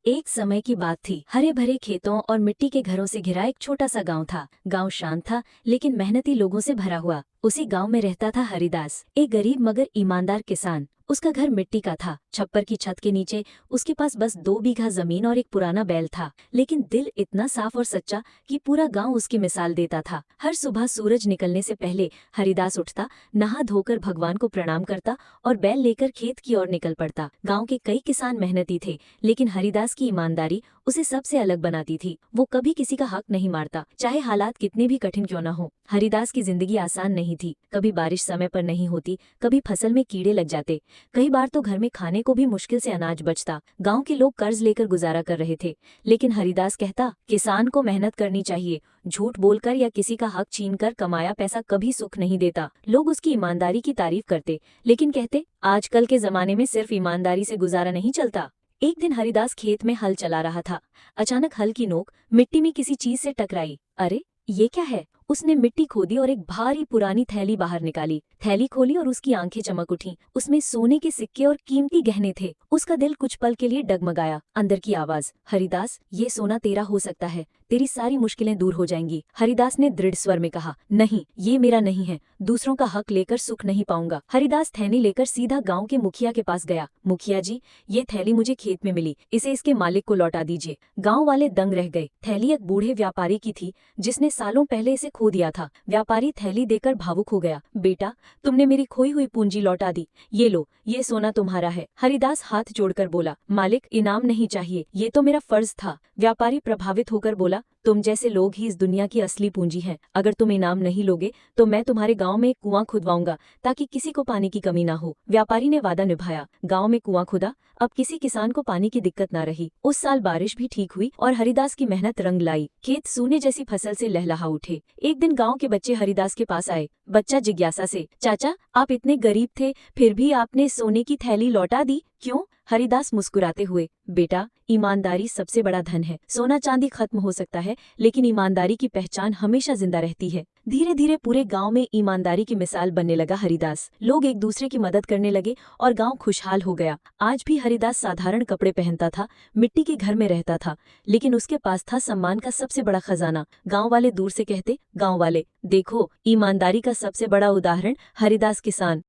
एक समय की बात थी। हरे भरे खेतों और मिट्टी के घरों से घिरा एक छोटा सा गांव था। गांव शांत था लेकिन मेहनती लोगों से भरा हुआ। उसी गांव में रहता था हरिदास, एक गरीब मगर ईमानदार किसान। उसका घर मिट्टी का था, छप्पर की छत के नीचे उसके पास बस 2 बीघा जमीन और एक पुराना बैल था। लेकिन दिल इतना साफ और सच्चा कि पूरा गांव उसकी मिसाल देता था। हर सुबह सूरज निकलने से पहले हरिदास उठता, नहा धोकर भगवान को प्रणाम करता और बैल लेकर खेत की ओर निकल पड़ता। गांव के कई किसान मेहनती थे लेकिन हरिदास की ईमानदारी उसे सबसे अलग बनाती थी। वो कभी किसी का हक नहीं मारता, चाहे हालात कितने भी कठिन क्यों न हो। हरिदास की जिंदगी आसान नहीं थी। कभी बारिश समय पर नहीं होती, कभी फसल में कीड़े लग जाते, कई बार तो घर में खाने को भी मुश्किल से अनाज बचता। गांव के लोग कर्ज लेकर गुजारा कर रहे थे, लेकिन हरिदास कहता, किसान को मेहनत करनी चाहिए। झूठ बोलकर या किसी का हक छीनकर कमाया पैसा कभी सुख नहीं देता। लोग उसकी ईमानदारी की तारीफ करते, लेकिन कहते, आजकल के जमाने में सिर्फ ईमानदारी से गुजारा नहीं चलता। एक दिन हरिदास खेत में हल चला रहा था। अचानक हल की नोक मिट्टी में किसी चीज से टकराई। अरे, ये क्या है? उसने मिट्टी खोदी और एक भारी पुरानी थैली बाहर निकाली। थैली खोली और उसकी आंखें चमक उठीं। उसमें सोने के सिक्के और कीमती गहने थे। उसका दिल कुछ पल के लिए डगमगाया। अंदर की आवाज, हरिदास, ये सोना तेरा हो सकता है, तेरी सारी मुश्किलें दूर हो जाएंगी। हरिदास ने दृढ़ स्वर में कहा, नहीं, ये मेरा नहीं है, दूसरों का हक लेकर सुख नहीं पाऊंगा। हरिदास थैली लेकर सीधा गांव के मुखिया के पास गया। मुखिया जी, ये थैली मुझे खेत में मिली, इसे इसके मालिक को लौटा दीजिए। गांव वाले दंग रह गए। थैली एक बूढ़े व्यापारी की थी जिसने सालों पहले इसे खो दिया था। व्यापारी थैली देकर भावुक हो गया। बेटा, तुमने मेरी खोई हुई पूंजी लौटा दी, ये लो, ये सोना तुम्हारा है। हरिदास हाथ जोड़कर बोला, मालिक, इनाम नहीं चाहिए, ये तो मेरा फर्ज था। व्यापारी प्रभावित होकर बोला, तुम जैसे लोग ही इस दुनिया की असली पूंजी हैं। अगर तुम इनाम नहीं लोगे तो मैं तुम्हारे गांव में एक कुआं खुदवाऊंगा ताकि किसी को पानी की कमी ना हो। व्यापारी ने वादा निभाया। गांव में कुआं खुदा। अब किसी किसान को पानी की दिक्कत ना रही। उस साल बारिश भी ठीक हुई और हरिदास की मेहनत रंग लाई। खेत सोने जैसी फसल से लहलहा उठे। एक दिन गांव के बच्चे हरिदास के पास आए। बच्चा जिज्ञासा से, चाचा, आप इतने गरीब थे फिर भी आपने सोने की थैली लौटा दी, क्यों? हरिदास मुस्कुराते हुए, बेटा, ईमानदारी सबसे बड़ा धन है। सोना चांदी खत्म हो सकता है लेकिन ईमानदारी की पहचान हमेशा जिंदा रहती है। धीरे धीरे पूरे गांव में ईमानदारी की मिसाल बनने लगा हरिदास। लोग एक दूसरे की मदद करने लगे और गांव खुशहाल हो गया। आज भी हरिदास साधारण कपड़े पहनता था, मिट्टी के घर में रहता था, लेकिन उसके पास था सम्मान का सबसे बड़ा खजाना। गांव वाले दूर से कहते, गांव वाले देखो, ईमानदारी का सबसे बड़ा उदाहरण हरिदास किसान।